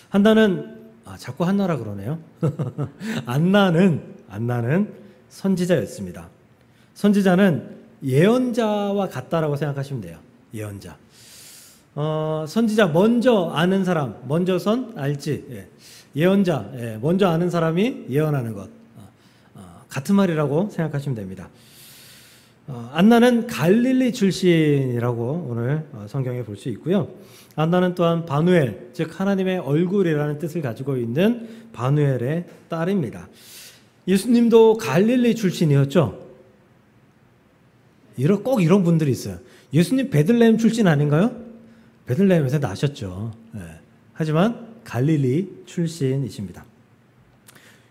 한나는 자꾸 한나라 그러네요. 안나는 선지자였습니다. 선지자는 예언자와 같다라고 생각하시면 돼요. 예언자. 선지자 먼저 아는 사람, 먼저 선 알지. 예언자, 먼저 아는 사람이 예언하는 것. 같은 말이라고 생각하시면 됩니다. 안나는 갈릴리 출신이라고 오늘 성경에 볼 수 있고요. 안나는 또한 바누엘, 즉 하나님의 얼굴이라는 뜻을 가지고 있는 바누엘의 딸입니다. 예수님도 갈릴리 출신이었죠. 꼭 이런 분들이 있어요. 예수님 베들레헴 출신 아닌가요? 베들레헴에서 나셨죠. 하지만 갈릴리 출신이십니다.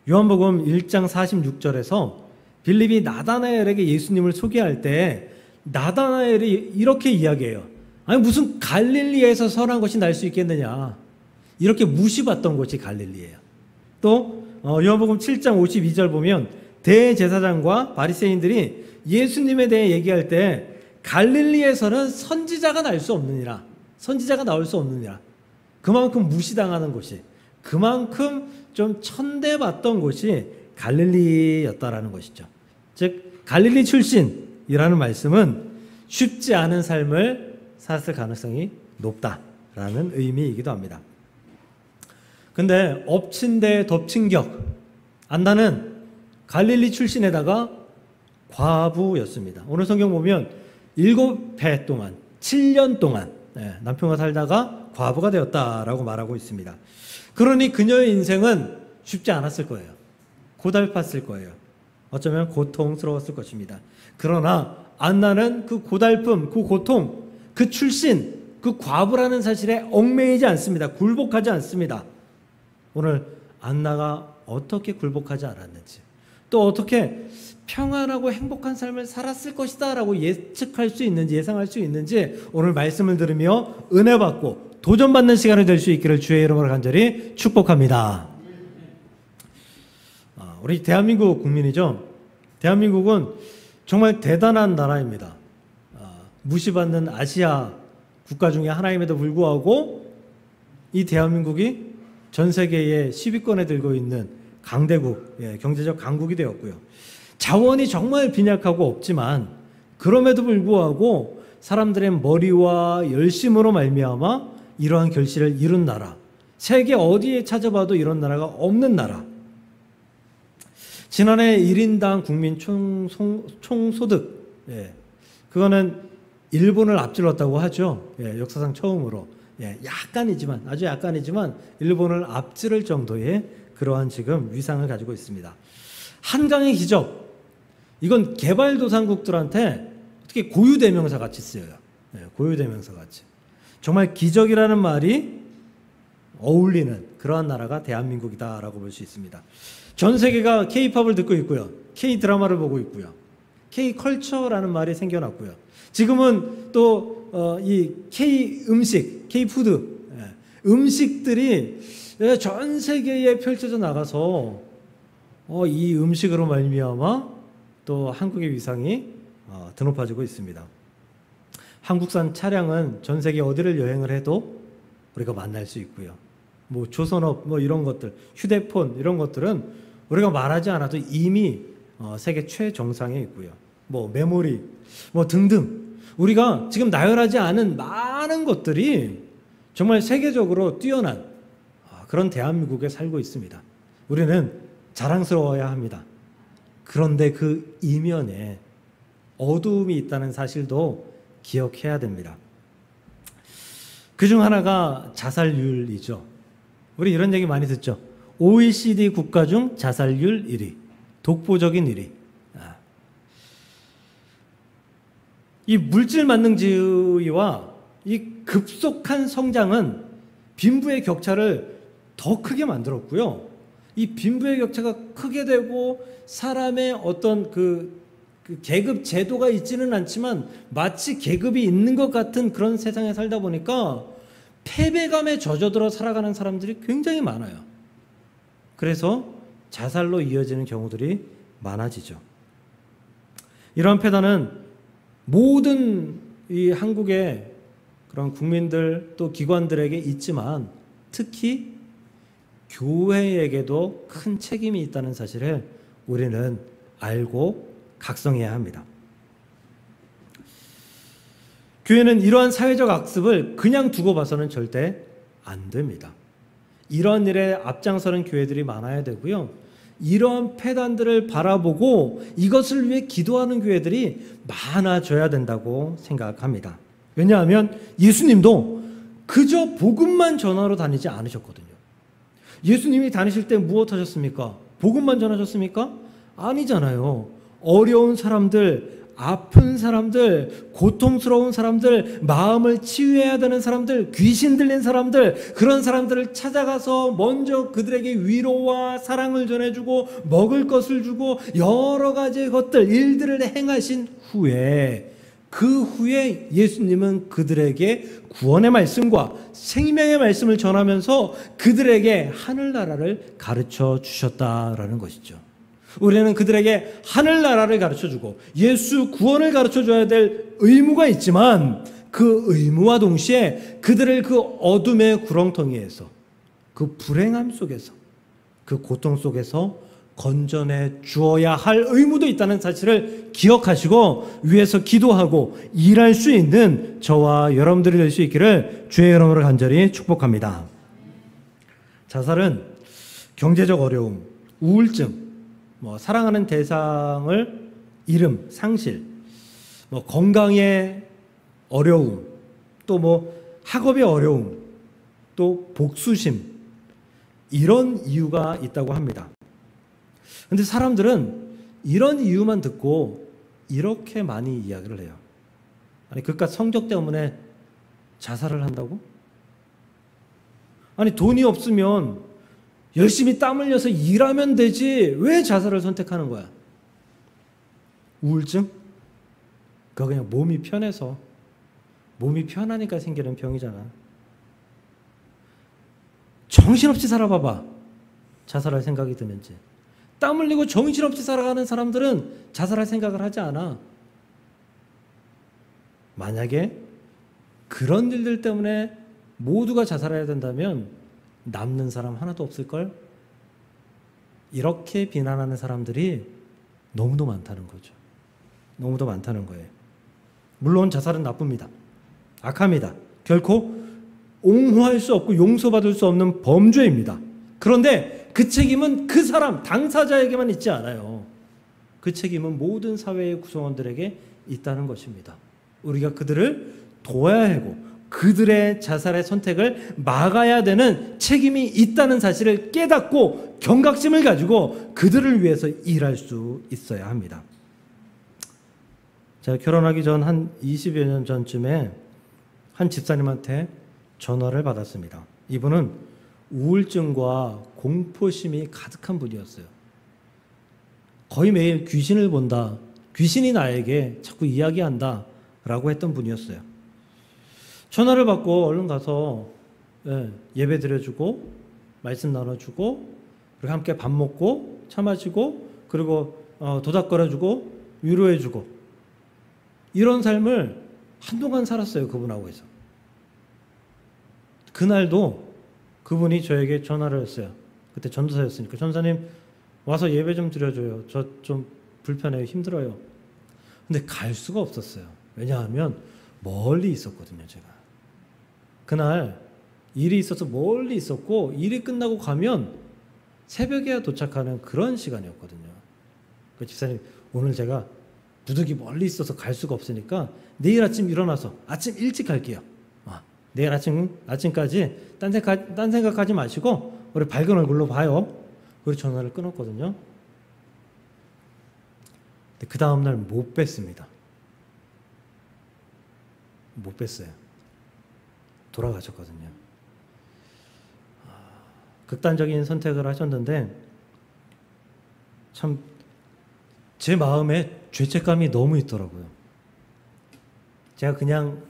요한복음 1장 46절에서 빌립이 나다나엘에게 예수님을 소개할 때 나다나엘이 이렇게 이야기해요. 아니 무슨 갈릴리에서 선한 것이 날 수 있겠느냐. 이렇게 무시받던 곳이 갈릴리예요. 또 요한복음 7장 52절 보면 대제사장과 바리새인들이 예수님에 대해 얘기할 때 갈릴리에서는 선지자가 날 수 없느니라. 선지자가 나올 수 없느니라. 그만큼 무시당하는 곳이, 그만큼 좀 천대받던 곳이 갈릴리였다라는 것이죠. 즉 갈릴리 출신이라는 말씀은 쉽지 않은 삶을 살았을 가능성이 높다라는 의미이기도 합니다. 근데 엎친 데 덮친 격, 안나는 갈릴리 출신에다가 과부였습니다. 오늘 성경 보면 7해 동안 7년 동안 남편과 살다가 과부가 되었다라고 말하고 있습니다. 그러니 그녀의 인생은 쉽지 않았을 거예요. 고달팠을 거예요. 어쩌면 고통스러웠을 것입니다. 그러나 안나는 그 고달픔, 그 고통, 그 출신, 그 과부라는 사실에 얽매이지 않습니다. 굴복하지 않습니다. 오늘 안나가 어떻게 굴복하지 않았는지, 또 어떻게 평안하고 행복한 삶을 살았을 것이다 라고 예측할 수 있는지, 예상할 수 있는지 오늘 말씀을 들으며 은혜 받고 도전받는 시간이 될 수 있기를 주의 이름으로 간절히 축복합니다. 우리 대한민국 국민이죠. 대한민국은 정말 대단한 나라입니다. 무시받는 아시아 국가 중에 하나임에도 불구하고 이 대한민국이 전 세계의 10위권에 들고 있는 강대국, 경제적 강국이 되었고요. 자원이 정말 빈약하고 없지만 그럼에도 불구하고 사람들의 머리와 열심으로 말미암아 이러한 결실을 이룬 나라. 세계 어디에 찾아봐도 이런 나라가 없는 나라. 지난해 1인당 국민 총소득, 그거는 일본을 앞질렀다고 하죠. 역사상 처음으로. 약간이지만, 아주 약간이지만 일본을 앞지를 정도의 그러한 지금 위상을 가지고 있습니다. 한강의 기적. 이건 개발도상국들한테 어떻게 고유대명사 같이 쓰여요. 고유대명사 같이. 정말 기적이라는 말이 어울리는 그러한 나라가 대한민국이다라고 볼 수 있습니다. 전 세계가 K-팝을 듣고 있고요. K-드라마를 보고 있고요. K-컬처라는 말이 생겨났고요. 지금은 또 이 K-음식, K-푸드, 음식들이 전 세계에 펼쳐져 나가서 이 음식으로 말미암아 또 한국의 위상이 더 높아지고 있습니다. 한국산 차량은 전 세계 어디를 여행을 해도 우리가 만날 수 있고요. 뭐 조선업, 뭐 이런 것들, 휴대폰 이런 것들은 우리가 말하지 않아도 이미 세계 최정상에 있고요. 뭐 메모리, 뭐 등등 우리가 지금 나열하지 않은 많은 것들이 정말 세계적으로 뛰어난 그런 대한민국에 살고 있습니다. 우리는 자랑스러워야 합니다. 그런데 그 이면에 어두움이 있다는 사실도 기억해야 됩니다. 그중 하나가 자살률이죠. 우리 이런 얘기 많이 듣죠. OECD 국가 중 자살률 1위, 독보적인 1위. 이 물질 만능주의와 이 급속한 성장은 빈부의 격차를 더 크게 만들었고요. 이 빈부의 격차가 크게 되고 사람의 어떤 그 계급 제도가 있지는 않지만 마치 계급이 있는 것 같은 그런 세상에 살다 보니까 패배감에 젖어들어 살아가는 사람들이 굉장히 많아요. 그래서 자살로 이어지는 경우들이 많아지죠. 이러한 패단은 모든 이 한국의 그런 국민들 또 기관들에게 있지만 특히 교회에게도 큰 책임이 있다는 사실을 우리는 알고 각성해야 합니다. 교회는 이러한 사회적 악습을 그냥 두고 봐서는 절대 안 됩니다. 이런 일에 앞장서는 교회들이 많아야 되고요. 이러한 폐단들을 바라보고 이것을 위해 기도하는 교회들이 많아져야 된다고 생각합니다. 왜냐하면 예수님도 그저 복음만 전하러 다니지 않으셨거든요. 예수님이 다니실 때 무엇 하셨습니까? 복음만 전하셨습니까? 아니잖아요. 어려운 사람들, 아픈 사람들, 고통스러운 사람들, 마음을 치유해야 되는 사람들, 귀신 들린 사람들, 그런 사람들을 찾아가서 먼저 그들에게 위로와 사랑을 전해주고 먹을 것을 주고 여러 가지 것들, 일들을 행하신 후에 그 후에 예수님은 그들에게 구원의 말씀과 생명의 말씀을 전하면서 그들에게 하늘나라를 가르쳐 주셨다라는 것이죠. 우리는 그들에게 하늘나라를 가르쳐주고 예수 구원을 가르쳐줘야 될 의무가 있지만 그 의무와 동시에 그들을 그 어둠의 구렁텅이에서, 그 불행함 속에서, 그 고통 속에서 건져내 주어야 할 의무도 있다는 사실을 기억하시고 위에서 기도하고 일할 수 있는 저와 여러분들이 될 수 있기를 주의 이름으로 간절히 축복합니다. 자살은 경제적 어려움, 우울증, 사랑하는 대상을 잃음, 상실, 건강의 어려움, 또 학업의 어려움, 또 복수심, 이런 이유가 있다고 합니다. 그런데 사람들은 이런 이유만 듣고 이렇게 많이 이야기를 해요. 아니, 그깟 성적 때문에 자살을 한다고? 아니, 돈이 없으면 열심히 땀 흘려서 일하면 되지 왜 자살을 선택하는 거야? 우울증? 그거 그냥 몸이 편해서, 몸이 편하니까 생기는 병이잖아. 정신없이 살아봐봐. 자살할 생각이 드는지. 땀 흘리고 정신없이 살아가는 사람들은 자살할 생각을 하지 않아. 만약에 그런 일들 때문에 모두가 자살해야 된다면 남는 사람 하나도 없을걸? 이렇게 비난하는 사람들이 너무도 많다는 거죠. 너무도 많다는 거예요. 물론 자살은 나쁩니다. 악합니다. 결코 옹호할 수 없고 용서받을 수 없는 범죄입니다. 그런데 그 책임은 그 사람, 당사자에게만 있지 않아요. 그 책임은 모든 사회의 구성원들에게 있다는 것입니다. 우리가 그들을 도와야 하고 그들의 자살의 선택을 막아야 되는 책임이 있다는 사실을 깨닫고 경각심을 가지고 그들을 위해서 일할 수 있어야 합니다. 제가 결혼하기 전 한 20여 년 전쯤에 한 집사님한테 전화를 받았습니다. 이분은 우울증과 공포심이 가득한 분이었어요. 거의 매일 귀신을 본다, 귀신이 나에게 자꾸 이야기한다 라고 했던 분이었어요. 전화를 받고 얼른 가서 예배 드려주고 말씀 나눠주고 그리고 함께 밥 먹고 차 마시고 그리고 도닥거려주고 위로해주고 이런 삶을 한동안 살았어요. 그분하고 해서. 그날도 그분이 저에게 전화를 했어요. 그때 전도사였으니까. 전사님 와서 예배 좀 드려줘요. 저 좀 불편해요. 힘들어요. 근데 갈 수가 없었어요. 왜냐하면 멀리 있었거든요. 제가. 그날 일이 있어서 멀리 있었고 일이 끝나고 가면 새벽에야 도착하는 그런 시간이었거든요. 그 집사님 오늘 제가 부득이 멀리 있어서 갈 수가 없으니까 내일 아침 일어나서 아침 일찍 갈게요. 내일 아침까지 딴 생각하지 마시고 우리 밝은 얼굴로 봐요. 그리고 전화를 끊었거든요. 근데 그 다음날 못 뵀습니다. 못 뵀어요. 돌아가셨거든요. 극단적인 선택을 하셨는데 참 제 마음에 죄책감이 너무 있더라고요. 제가 그냥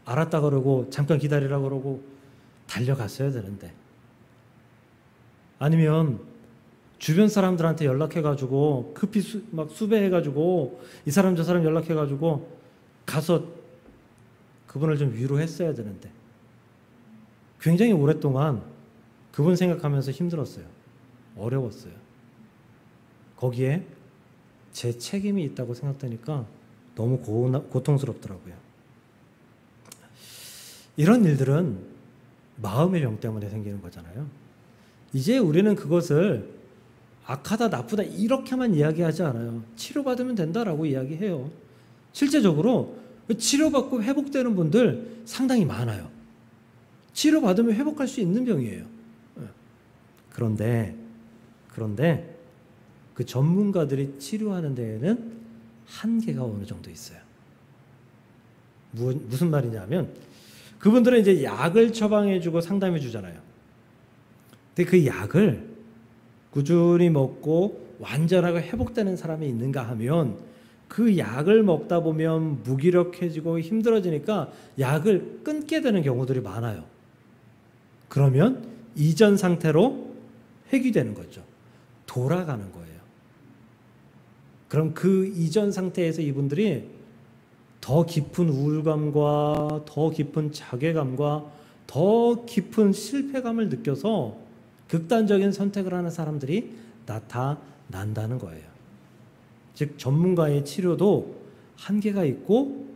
알았다 그러고 잠깐 기다리라 그러고 달려갔어야 되는데 아니면 주변 사람들한테 연락해가지고 급히 막 수배해가지고 이 사람 저 사람 연락해가지고 가서 그분을 좀 위로했어야 되는데 굉장히 오랫동안 그분 생각하면서 힘들었어요. 어려웠어요. 거기에 제 책임이 있다고 생각되니까 너무 고통스럽더라고요. 이런 일들은 마음의 병 때문에 생기는 거잖아요. 이제 우리는 그것을 악하다, 나쁘다 이렇게만 이야기하지 않아요. 치료받으면 된다라고 이야기해요. 실제적으로 치료받고 회복되는 분들 상당히 많아요. 치료받으면 회복할 수 있는 병이에요. 그런데 그 전문가들이 치료하는 데에는 한계가 어느 정도 있어요. 무슨 말이냐면 그분들은 이제 약을 처방해주고 상담해주잖아요. 근데 그 약을 꾸준히 먹고 완전하게 회복되는 사람이 있는가 하면 그 약을 먹다 보면 무기력해지고 힘들어지니까 약을 끊게 되는 경우들이 많아요. 그러면 이전 상태로 회귀되는 거죠. 돌아가는 거예요. 그럼 그 이전 상태에서 이분들이 더 깊은 우울감과 더 깊은 자괴감과 더 깊은 실패감을 느껴서 극단적인 선택을 하는 사람들이 나타난다는 거예요. 즉 전문가의 치료도 한계가 있고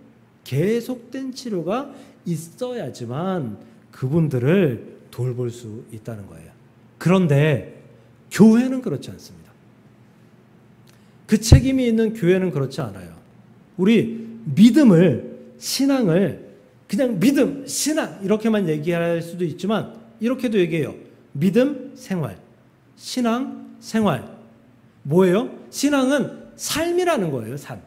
계속된 치료가 있어야지만 그분들을 돌볼 수 있다는 거예요. 그런데 교회는 그렇지 않습니다. 그 책임이 있는 교회는 그렇지 않아요. 우리 믿음을, 신앙을 그냥 믿음, 신앙 이렇게만 얘기할 수도 있지만 이렇게도 얘기해요. 믿음, 생활, 신앙, 생활. 뭐예요? 신앙은 삶이라는 거예요. 삶.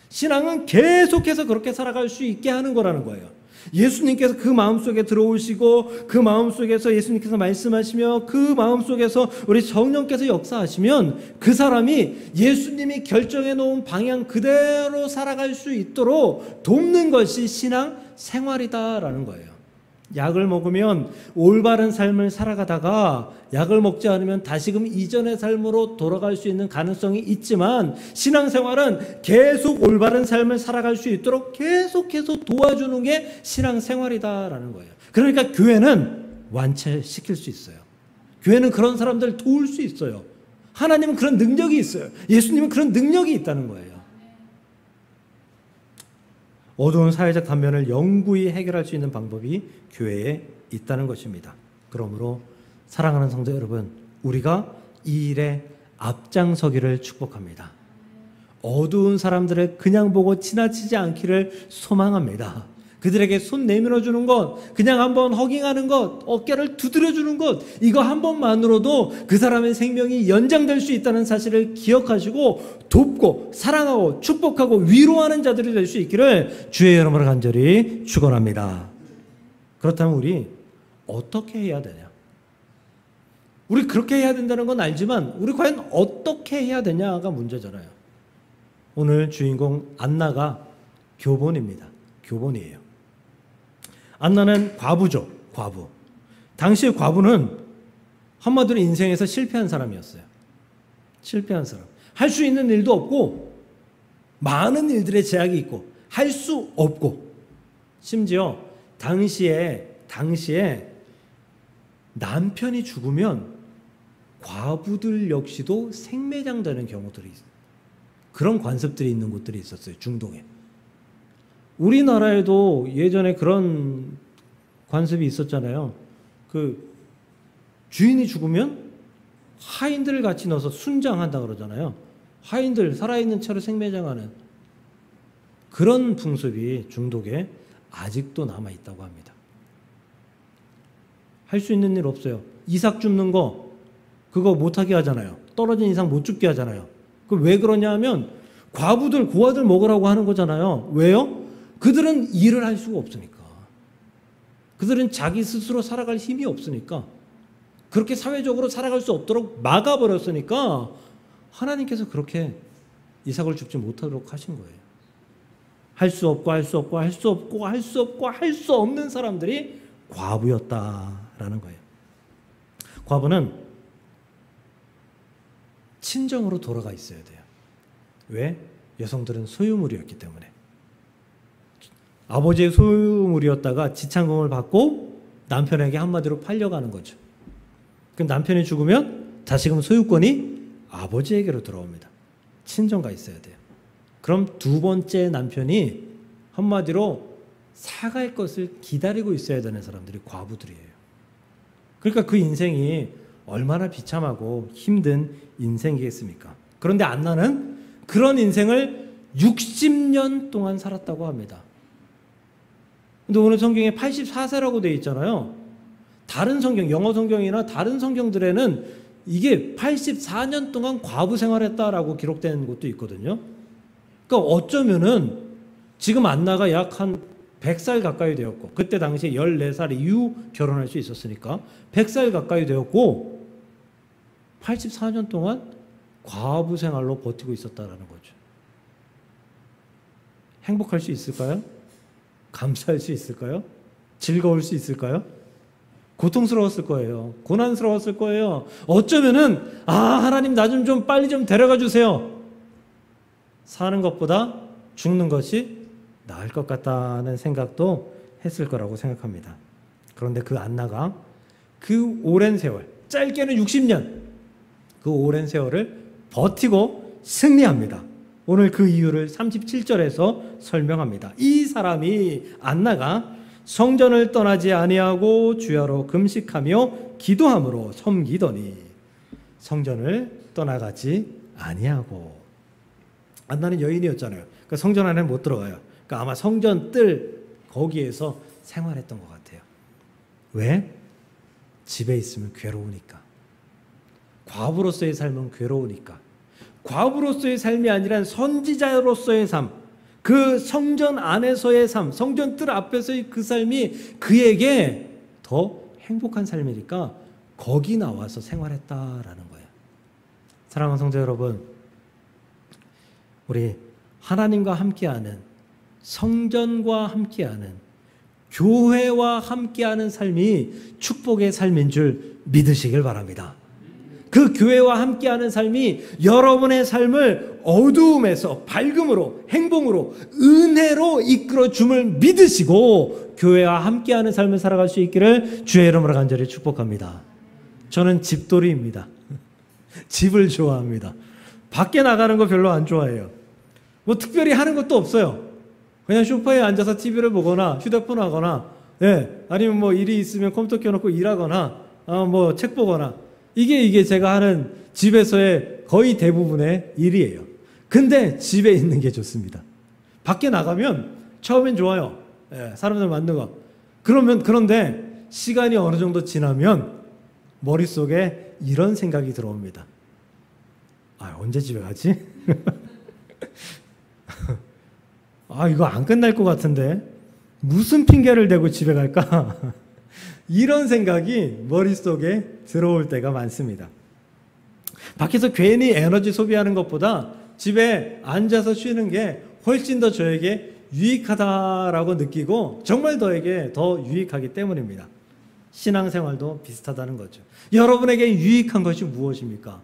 신앙은 계속해서 그렇게 살아갈 수 있게 하는 거라는 거예요. 예수님께서 그 마음속에 들어오시고 그 마음속에서 예수님께서 말씀하시며 그 마음속에서 우리 성령께서 역사하시면 그 사람이 예수님이 결정해 놓은 방향 그대로 살아갈 수 있도록 돕는 것이 신앙 생활이다라는 거예요. 약을 먹으면 올바른 삶을 살아가다가 약을 먹지 않으면 다시금 이전의 삶으로 돌아갈 수 있는 가능성이 있지만 신앙생활은 계속 올바른 삶을 살아갈 수 있도록 계속해서 도와주는 게 신앙생활이다라는 거예요. 그러니까 교회는 완치시킬 수 있어요. 교회는 그런 사람들을 도울 수 있어요. 하나님은 그런 능력이 있어요. 예수님은 그런 능력이 있다는 거예요. 어두운 사회적 단면을 영구히 해결할 수 있는 방법이 교회에 있다는 것입니다. 그러므로 사랑하는 성도 여러분, 우리가 이 일에 앞장서기를 축복합니다. 어두운 사람들을 그냥 보고 지나치지 않기를 소망합니다. 그들에게 손 내밀어 주는 것, 그냥 한번 허깅하는 것, 어깨를 두드려 주는 것, 이거 한 번만으로도 그 사람의 생명이 연장될 수 있다는 사실을 기억하시고 돕고 사랑하고 축복하고 위로하는 자들이 될 수 있기를 주의 이름으로 간절히 축원합니다. 그렇다면 우리 어떻게 해야 되냐? 우리 그렇게 해야 된다는 건 알지만 우리 과연 어떻게 해야 되냐가 문제잖아요. 오늘 주인공 안나가 교본입니다. 교본이에요. 안나는 과부죠. 과부. 당시의 과부는 한마디로 인생에서 실패한 사람이었어요. 실패한 사람. 할 수 있는 일도 없고 많은 일들의 제약이 있고 할 수 없고 심지어 당시에 남편이 죽으면 과부들 역시도 생매장되는 경우들이 있어요. 그런 관습들이 있는 곳들이 있었어요. 중동에. 우리나라에도 예전에 그런 관습이 있었잖아요. 그 주인이 죽으면 하인들을 같이 넣어서 순장한다 그러잖아요. 하인들 살아있는 채로 생매장하는 그런 풍습이 중독에 아직도 남아있다고 합니다. 할 수 있는 일 없어요. 이삭 줍는 거 그거 못하게 하잖아요. 떨어진 이상 못 죽게 하잖아요. 그 왜 그러냐 하면 과부들 고아들 먹으라고 하는 거잖아요. 왜요? 그들은 일을 할 수가 없으니까. 그들은 자기 스스로 살아갈 힘이 없으니까. 그렇게 사회적으로 살아갈 수 없도록 막아버렸으니까 하나님께서 그렇게 이삭을 줍지 못하도록 하신 거예요. 할 수 없고 할 수 없고 할 수 없고 할 수 없고 할 수 없는 사람들이 과부였다라는 거예요. 과부는 친정으로 돌아가 있어야 돼요. 왜? 여성들은 소유물이었기 때문에. 아버지의 소유물이었다가 지창금을 받고 남편에게 한마디로 팔려가는 거죠. 그 남편이 죽으면 다시금 소유권이 아버지에게로 들어옵니다. 친정가 있어야 돼요. 그럼 두 번째 남편이 한마디로 사갈 것을 기다리고 있어야 되는 사람들이 과부들이에요. 그러니까 그 인생이 얼마나 비참하고 힘든 인생이겠습니까? 그런데 안나는 그런 인생을 60년 동안 살았다고 합니다. 근데 오늘 성경에 84세라고 되어 있잖아요. 다른 성경, 영어 성경이나 다른 성경들에는 이게 84년 동안 과부 생활했다라고 기록된 것도 있거든요. 그러니까 어쩌면은 지금 안나가 약 한 100살 가까이 되었고, 그때 당시에 14살 이후 결혼할 수 있었으니까 100살 가까이 되었고 84년 동안 과부 생활로 버티고 있었다라는 거죠. 행복할 수 있을까요? 감사할 수 있을까요? 즐거울 수 있을까요? 고통스러웠을 거예요. 고난스러웠을 거예요. 어쩌면은 하나님 나 좀 빨리 좀 데려가 주세요. 사는 것보다 죽는 것이 나을 것 같다는 생각도 했을 거라고 생각합니다. 그런데 그 안나가 그 오랜 세월, 짧게는 60년, 그 오랜 세월을 버티고 승리합니다. 오늘 그 이유를 37절에서 설명합니다. 이 사람이 안나가 성전을 떠나지 아니하고 주야로 금식하며 기도함으로 섬기더니 성전을 떠나가지 아니하고. 안나는 여인이었잖아요. 그러니까 성전 안에 못 들어가요. 그러니까 아마 성전 뜰 거기에서 생활했던 것 같아요. 왜? 집에 있으면 괴로우니까. 과부로서의 삶은 괴로우니까. 과부로서의 삶이 아니라 선지자로서의 삶, 그 성전 안에서의 삶, 성전 뜰 앞에서의 그 삶이 그에게 더 행복한 삶이니까 거기 나와서 생활했다라는 거예요. 사랑하는 성도 여러분, 우리 하나님과 함께하는, 성전과 함께하는, 교회와 함께하는 삶이 축복의 삶인 줄 믿으시길 바랍니다. 그 교회와 함께하는 삶이 여러분의 삶을 어두움에서 밝음으로, 행복으로, 은혜로 이끌어 줌을 믿으시고 교회와 함께하는 삶을 살아갈 수 있기를 주의 이름으로 간절히 축복합니다. 저는 집돌이입니다. 집을 좋아합니다. 밖에 나가는 거 별로 안 좋아해요. 뭐 특별히 하는 것도 없어요. 그냥 소파에 앉아서 TV를 보거나 휴대폰 하거나, 아니면 뭐 일이 있으면 컴퓨터 켜놓고 일하거나, 뭐 책 보거나, 이게 제가 하는 집에서의 거의 대부분의 일이에요. 근데 집에 있는 게 좋습니다. 밖에 나가면 처음엔 좋아요. 사람들 만나는 거. 그런데 시간이 어느 정도 지나면 머릿속에 이런 생각이 들어옵니다. 언제 집에 가지? 이거 안 끝날 것 같은데 무슨 핑계를 대고 집에 갈까? 이런 생각이 머릿속에 들어올 때가 많습니다. 밖에서 괜히 에너지 소비하는 것보다 집에 앉아서 쉬는 게 훨씬 더 저에게 유익하다라고 느끼고 정말 저에게 더 유익하기 때문입니다. 신앙생활도 비슷하다는 거죠. 여러분에게 유익한 것이 무엇입니까?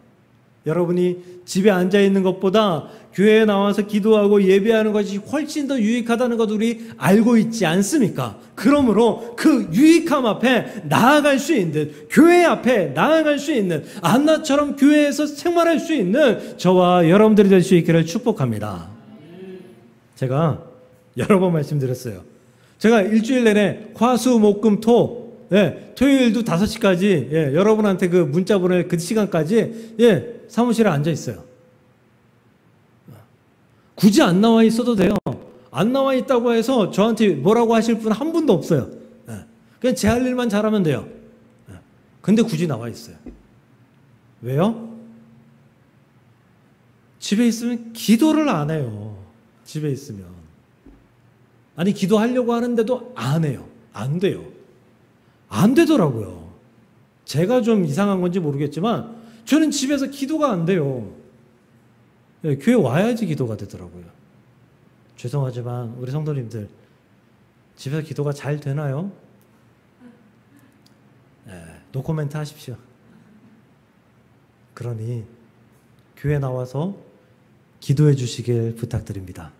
여러분이 집에 앉아있는 것보다 교회에 나와서 기도하고 예배하는 것이 훨씬 더 유익하다는 것을 우리 알고 있지 않습니까? 그러므로 그 유익함 앞에 나아갈 수 있는, 교회 앞에 나아갈 수 있는, 안나처럼 교회에서 생활할 수 있는 저와 여러분들이 될 수 있기를 축복합니다. 제가 여러 번 말씀드렸어요. 제가 일주일 내내 화, 수, 목, 금, 토, 토요일도 5시까지 여러분한테 그 문자 보낼 그 시간까지 사무실에 앉아 있어요. 굳이 안 나와 있어도 돼요. 안 나와 있다고 해서 저한테 뭐라고 하실 분 한 분도 없어요. 그냥 제 할 일만 잘하면 돼요. 근데 굳이 나와 있어요. 왜요? 집에 있으면 기도를 안 해요. 집에 있으면. 아니, 기도하려고 하는데도 안 해요. 안 돼요. 안 되더라고요. 제가 좀 이상한 건지 모르겠지만 저는 집에서 기도가 안 돼요. 교회 와야지 기도가 되더라고요. 죄송하지만 우리 성도님들 집에서 기도가 잘 되나요? 노코멘트 하십시오. 그러니 교회 나와서 기도해 주시길 부탁드립니다.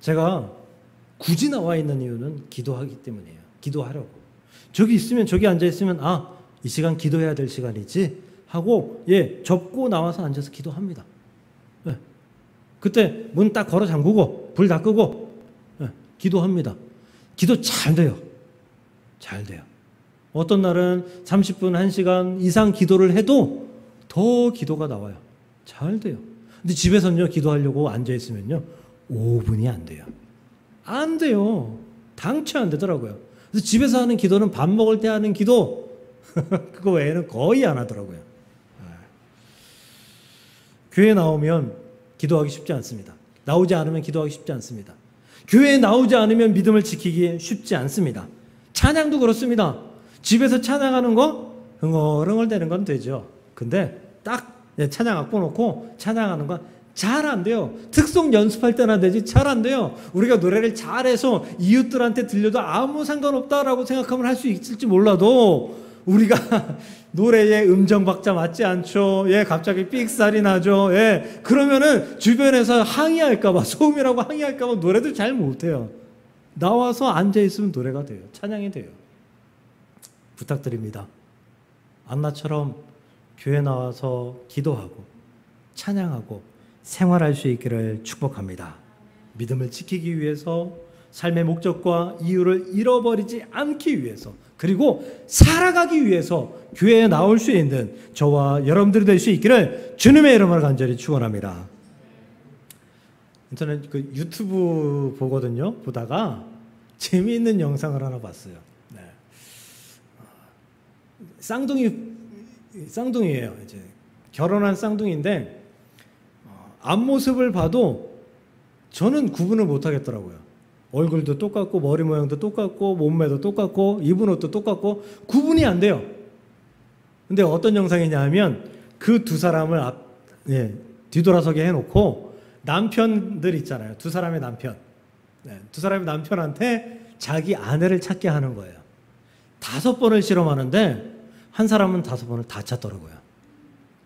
제가 굳이 나와 있는 이유는 기도하기 때문이에요. 기도하려고. 저기 있으면, 저기 앉아 있으면 이 시간 기도해야 될 시간이지 하고 접고 나와서 앉아서 기도합니다. 그때 문 딱 걸어 잠그고 불 다 끄고 기도합니다. 기도 잘 돼요. 잘 돼요. 어떤 날은 30분, 1시간 이상 기도를 해도 더 기도가 나와요. 잘 돼요. 근데 집에서는요, 기도하려고 앉아있으면요, 5분이 안 돼요. 안 돼요. 당최 안 되더라고요. 그래서 집에서 하는 기도는 밥 먹을 때 하는 기도, 그거 외에는 거의 안 하더라고요. 교회 나오면 기도하기 쉽지 않습니다. 나오지 않으면 기도하기 쉽지 않습니다. 교회에 나오지 않으면 믿음을 지키기 쉽지 않습니다. 찬양도 그렇습니다. 집에서 찬양하는 거 흥얼흥얼 대는 건 되죠. 근데 딱 찬양 악보 놓고 찬양하는 건 잘 안 돼요. 특송 연습할 때나 되지 잘 안 돼요. 우리가 노래를 잘해서 이웃들한테 들려도 아무 상관없다라고 생각하면 할 수 있을지 몰라도 우리가 노래에 음정 박자 맞지 않죠. 갑자기 삑살이 나죠. 그러면은 주변에서 항의할까봐, 소음이라고 항의할까봐 노래도 잘 못해요. 나와서 앉아있으면 노래가 돼요. 찬양이 돼요. 부탁드립니다. 안나처럼 교회 나와서 기도하고 찬양하고 생활할 수 있기를 축복합니다. 믿음을 지키기 위해서 삶의 목적과 이유를 잃어버리지 않기 위해서 그리고 살아가기 위해서 교회에 나올 수 있는 저와 여러분들이 될 수 있기를 주님의 이름으로 간절히 축원합니다. 저는 그 유튜브 보거든요. 보다가 재미있는 영상을 하나 봤어요. 쌍둥이에요. 이제 결혼한 쌍둥이인데 앞모습을 봐도 저는 구분을 못 하겠더라고요. 얼굴도 똑같고 머리 모양도 똑같고 몸매도 똑같고 입은 옷도 똑같고 구분이 안 돼요. 근데 어떤 영상이냐 하면 그 두 사람을 뒤돌아서게 해놓고 남편들 있잖아요. 두 사람의 남편. 두 사람의 남편한테 자기 아내를 찾게 하는 거예요. 5번을 실험하는데 한 사람은 5번을 다 찾더라고요.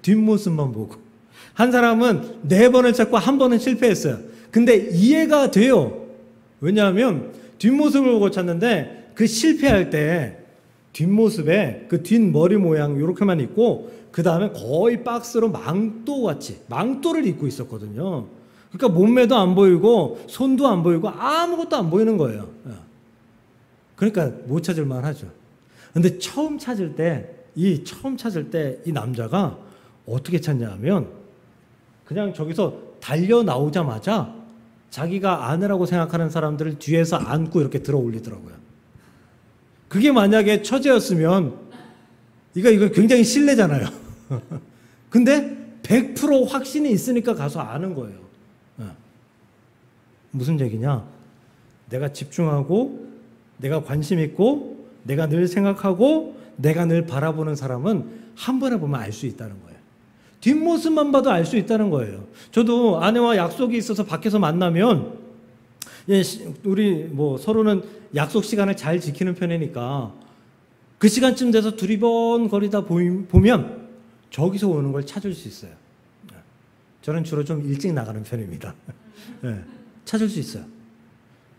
뒷모습만 보고. 한 사람은 4번을 찾고 1번은 실패했어요. 근데 이해가 돼요. 왜냐하면 뒷모습을 보고 찾는데 그 실패할 때 뒷모습에 그 뒷머리 모양 이렇게만 있고 그 다음에 거의 박스로 망토같이 망토를 입고 있었거든요. 그러니까 몸매도 안 보이고 손도 안 보이고 아무것도 안 보이는 거예요. 그러니까 못 찾을만 하죠. 근데 처음 찾을 때 이 남자가 어떻게 찾냐 하면 그냥 저기서 달려 나오자마자 자기가 아내라고 생각하는 사람들을 뒤에서 안고 이렇게 들어 올리더라고요. 그게 만약에 처제였으면 이거 굉장히 실례잖아요. 근데 100% 확신이 있으니까 가서 아는 거예요. 무슨 얘기냐? 내가 집중하고 내가 관심 있고 내가 늘 생각하고 내가 늘 바라보는 사람은 한 번에 보면 알 수 있다는 거예요. 뒷모습만 봐도 알 수 있다는 거예요. 저도 아내와 약속이 있어서 밖에서 만나면 우리 서로는 약속 시간을 잘 지키는 편이니까 그 시간쯤 돼서 두리번거리다 보면 저기서 오는 걸 찾을 수 있어요. 저는 주로 좀 일찍 나가는 편입니다. 찾을 수 있어요.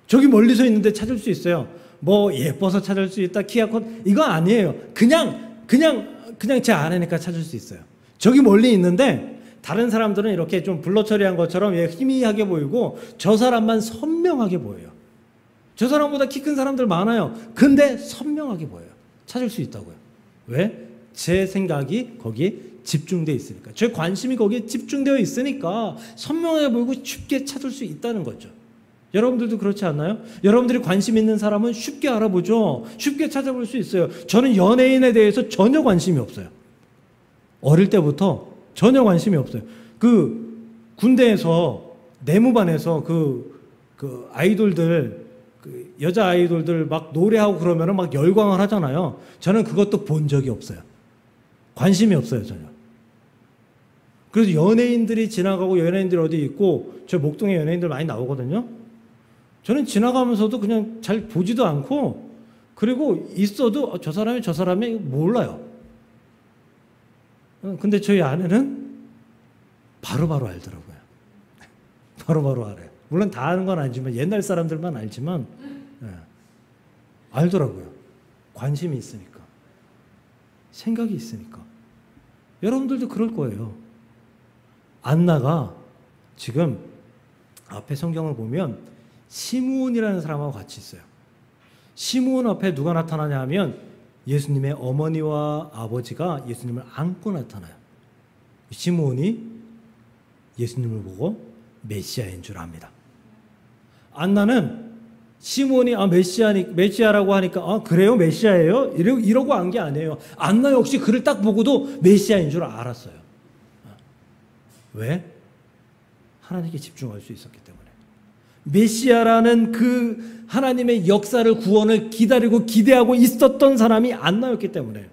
저기 멀리서 있는데 찾을 수 있어요. 예뻐서 찾을 수 있다, 키가 커, 이거 아니에요. 그냥 제 아내니까 찾을 수 있어요. 저기 멀리 있는데 다른 사람들은 이렇게 좀 블러 처리한 것처럼 희미하게 보이고 저 사람만 선명하게 보여요. 저 사람보다 키 큰 사람들 많아요. 근데 선명하게 보여요. 찾을 수 있다고요. 왜? 제 생각이 거기에 집중되어 있으니까. 제 관심이 거기에 집중되어 있으니까 선명하게 보이고 쉽게 찾을 수 있다는 거죠. 여러분들도 그렇지 않나요? 여러분들이 관심 있는 사람은 쉽게 알아보죠. 쉽게 찾아볼 수 있어요. 저는 연예인에 대해서 전혀 관심이 없어요. 어릴 때부터 전혀 관심이 없어요. 그 군대에서 내무반에서 그 아이돌들, 그 여자 아이돌들 막 노래하고 그러면은 막 열광을 하잖아요. 저는 그것도 본 적이 없어요. 관심이 없어요, 전혀. 그래서 연예인들이 지나가고 연예인들이 어디 있고 저 목동에 연예인들 많이 나오거든요. 저는 지나가면서도 그냥 잘 보지도 않고 그리고 있어도 저 사람이 몰라요. 근데 저희 아내는 바로바로 알더라고요. 바로바로 알아요. 물론 다 아는 건 아니지만 옛날 사람들만 알지만 알더라고요. 관심이 있으니까. 생각이 있으니까. 여러분들도 그럴 거예요. 안나가 지금 앞에 성경을 보면 시므온이라는 사람하고 같이 있어요. 시므온 앞에 누가 나타나냐 하면 예수님의 어머니와 아버지가 예수님을 안고 나타나요. 시므온이 예수님을 보고 메시아인 줄 압니다. 안나는 시므온이 메시아라고 하니까 그래요? 메시아예요? 이러고 안 게 아니에요. 안나 역시 그를 딱 보고도 메시아인 줄 알았어요. 왜? 하나님께 집중할 수 있었기 때문에. 메시아라는 그 하나님의 역사를, 구원을 기다리고 기대하고 있었던 사람이 안나였기 때문에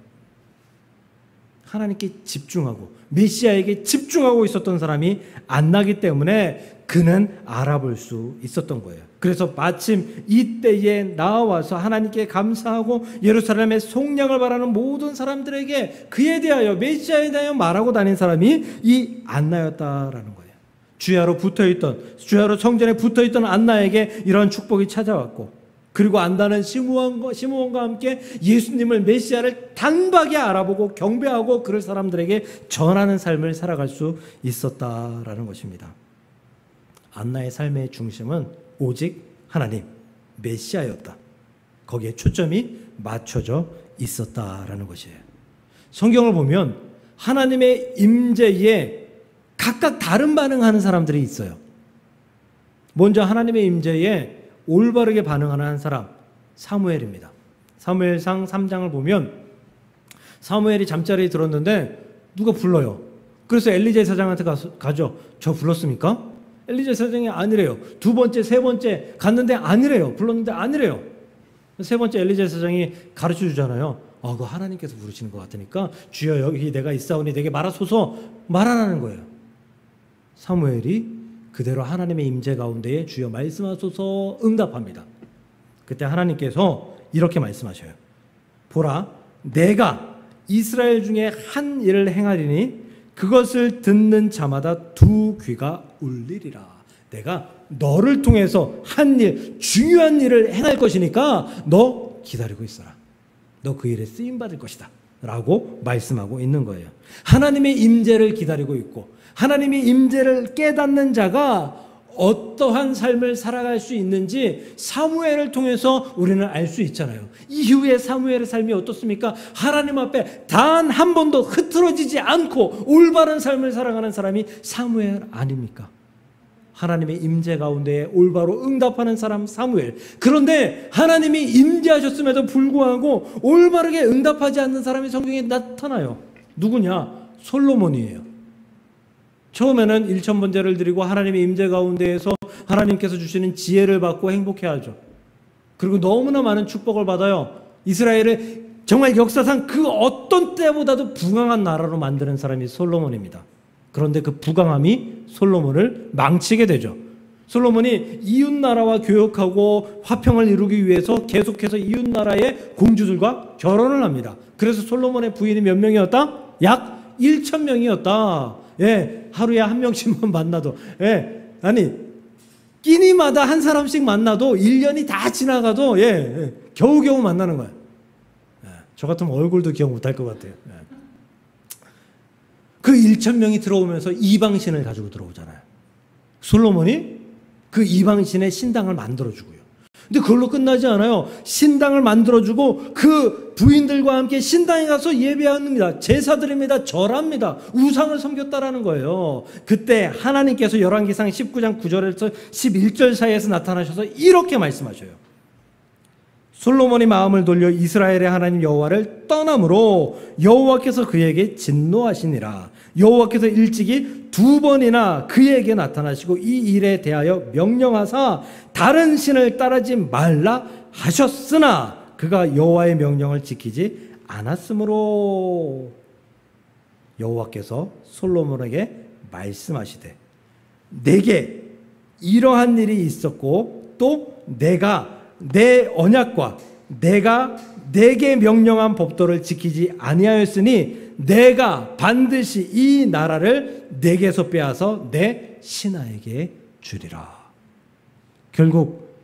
하나님께 집중하고 메시아에게 집중하고 있었던 사람이 안나기 때문에 그는 알아볼 수 있었던 거예요. 그래서 마침 이때에 나와서 하나님께 감사하고 예루살렘의 속량을 바라는 모든 사람들에게 그에 대하여, 메시아에 대하여 말하고 다닌 사람이 이 안나였다라는 거예요. 주야로 성전에 붙어있던 안나에게 이런 축복이 찾아왔고, 그리고 안나는 시므온과 함께 예수님을, 메시아를 단박에 알아보고 경배하고 그를 사람들에게 전하는 삶을 살아갈 수 있었다라는 것입니다. 안나의 삶의 중심은 오직 하나님, 메시아였다. 거기에 초점이 맞춰져 있었다라는 것이에요. 성경을 보면 하나님의 임재에 각각 다른 반응하는 사람들이 있어요. 먼저 하나님의 임재에 올바르게 반응하는 한 사람, 사무엘입니다. 사무엘상 3장을 보면 사무엘이 잠자리에 들었는데 누가 불러요. 그래서 엘리제 사장한테 가죠. 저 불렀습니까? 엘리제 사장이 아니래요. 두 번째, 세 번째 갔는데 아니래요. 불렀는데 아니래요. 세 번째 엘리제 사장이 가르쳐 주잖아요. 그거 하나님께서 부르시는 것 같으니까 주여 여기 내가 있사오니 내게 말하소서, 말하라는 거예요. 사무엘이 그대로 하나님의 임재 가운데에 주여 말씀하소서 응답합니다. 그때 하나님께서 이렇게 말씀하셔요. 보라, 내가 이스라엘 중에 한 일을 행하리니 그것을 듣는 자마다 두 귀가 울리리라. 내가 너를 통해서 한 일, 중요한 일을 행할 것이니까 너 기다리고 있어라. 너 그 일에 쓰임받을 것이다 라고 말씀하고 있는 거예요. 하나님의 임재를 기다리고 있고 하나님의 임재를 깨닫는 자가 어떠한 삶을 살아갈 수 있는지 사무엘을 통해서 우리는 알 수 있잖아요. 이후에 사무엘의 삶이 어떻습니까? 하나님 앞에 단 한 번도 흐트러지지 않고 올바른 삶을 살아가는 사람이 사무엘 아닙니까? 하나님의 임재 가운데 올바로 응답하는 사람 사무엘. 그런데 하나님이 임재하셨음에도 불구하고 올바르게 응답하지 않는 사람이 성경에 나타나요. 누구냐? 솔로몬이에요. 처음에는 일천번제를 드리고 하나님의 임재 가운데에서 하나님께서 주시는 지혜를 받고 행복해하죠. 그리고 너무나 많은 축복을 받아요. 이스라엘을 정말 역사상 그 어떤 때보다도 부강한 나라로 만드는 사람이 솔로몬입니다. 그런데 그 부강함이 솔로몬을 망치게 되죠. 솔로몬이 이웃나라와 교역하고 화평을 이루기 위해서 계속해서 이웃나라의 공주들과 결혼을 합니다. 그래서 솔로몬의 부인이 몇 명이었다? 약 1,000명이었다. 예, 하루에 한 명씩만 만나도, 끼니마다 한 사람씩 만나도 1년이 다 지나가도, 겨우겨우 만나는 거예요. 저 같으면 얼굴도 기억 못할 것 같아요. 그 1,000명이 들어오면서 이방신을 가지고 들어오잖아요. 솔로몬이 그 이방신의 신당을 만들어주고요. 근데 그걸로 끝나지 않아요. 신당을 만들어주고 그 부인들과 함께 신당에 가서 예배합니다. 제사드립니다. 절합니다. 우상을 섬겼다라는 거예요. 그때 하나님께서 열왕기상 19장 9절에서 11절 사이에서 나타나셔서 이렇게 말씀하셔요. 솔로몬이 마음을 돌려 이스라엘의 하나님 여호와를 떠남으로 여호와께서 그에게 진노하시니라. 여호와께서 일찍이 2번이나 그에게 나타나시고 이 일에 대하여 명령하사 다른 신을 따르지 말라 하셨으나 그가 여호와의 명령을 지키지 않았으므로 여호와께서 솔로몬에게 말씀하시되 내게 이러한 일이 있었고 또 내가 내 언약과 내가 내게 명령한 법도를 지키지 아니하였으니 내가 반드시 이 나라를 내게서 빼앗아 내 신하에게 주리라. 결국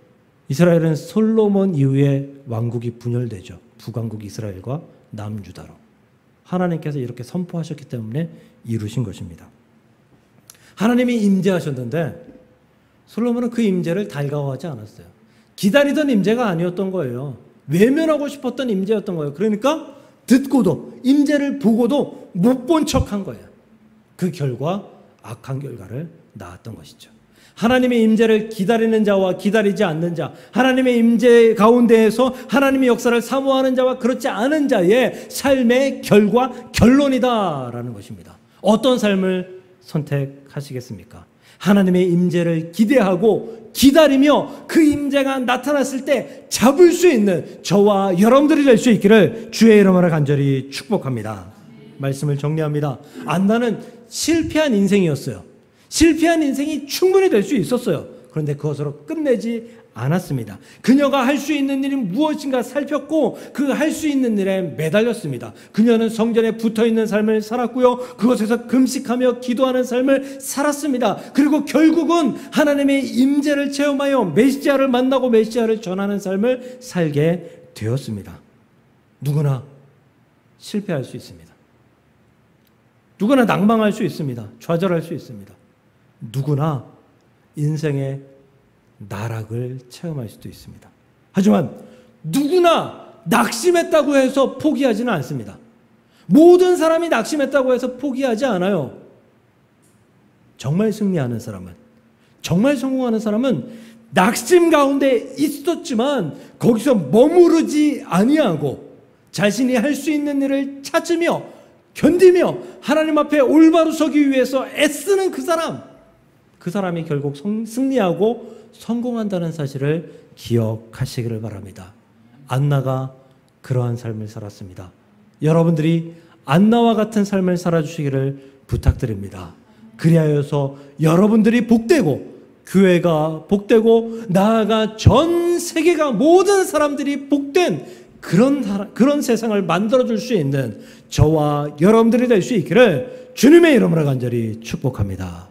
이스라엘은 솔로몬 이후에 왕국이 분열되죠. 북왕국 이스라엘과 남유다로. 하나님께서 이렇게 선포하셨기 때문에 이루신 것입니다. 하나님이 임재하셨는데 솔로몬은 그 임재를 달가워하지 않았어요. 기다리던 임재가 아니었던 거예요. 외면하고 싶었던 임재였던 거예요. 그러니까 듣고도 임재를 보고도 못 본 척한 거예요. 그 결과 악한 결과를 낳았던 것이죠. 하나님의 임재를 기다리는 자와 기다리지 않는 자, 하나님의 임재 가운데에서 하나님의 역사를 사모하는 자와 그렇지 않은 자의 삶의 결론이다라는 것입니다. 어떤 삶을 선택하시겠습니까? 하나님의 임재를 기대하고 기다리며 그 임재가 나타났을 때 잡을 수 있는 저와 여러분들이 될 수 있기를 주의 이름으로 간절히 축복합니다. 말씀을 정리합니다. 안나는 실패한 인생이었어요. 실패한 인생이 충분히 될 수 있었어요. 그런데 그것으로 끝내지 않았습니다. 그녀가 할 수 있는 일이 무엇인가 살폈고 그 할 수 있는 일에 매달렸습니다. 그녀는 성전에 붙어있는 삶을 살았고요. 그곳에서 금식하며 기도하는 삶을 살았습니다. 그리고 결국은 하나님의 임재를 체험하여 메시아를 만나고 메시아를 전하는 삶을 살게 되었습니다. 누구나 실패할 수 있습니다. 누구나 낭망할 수 있습니다. 좌절할 수 있습니다. 누구나 인생의 나락을 체험할 수도 있습니다. 하지만 누구나 낙심했다고 해서 포기하지는 않습니다. 모든 사람이 낙심했다고 해서 포기하지 않아요. 정말 승리하는 사람은, 정말 성공하는 사람은 낙심 가운데 있었지만 거기서 머무르지 아니하고 자신이 할 수 있는 일을 찾으며 견디며 하나님 앞에 올바로 서기 위해서 애쓰는 그 사람이 결국 승리하고 성공한다는 사실을 기억하시기를 바랍니다. 안나가 그러한 삶을 살았습니다. 여러분들이 안나와 같은 삶을 살아주시기를 부탁드립니다. 그리하여서 여러분들이 복되고 교회가 복되고 나아가 전 세계가 모든 사람들이 복된 그런 세상을 만들어줄 수 있는 저와 여러분들이 될 수 있기를 주님의 이름으로 간절히 축복합니다.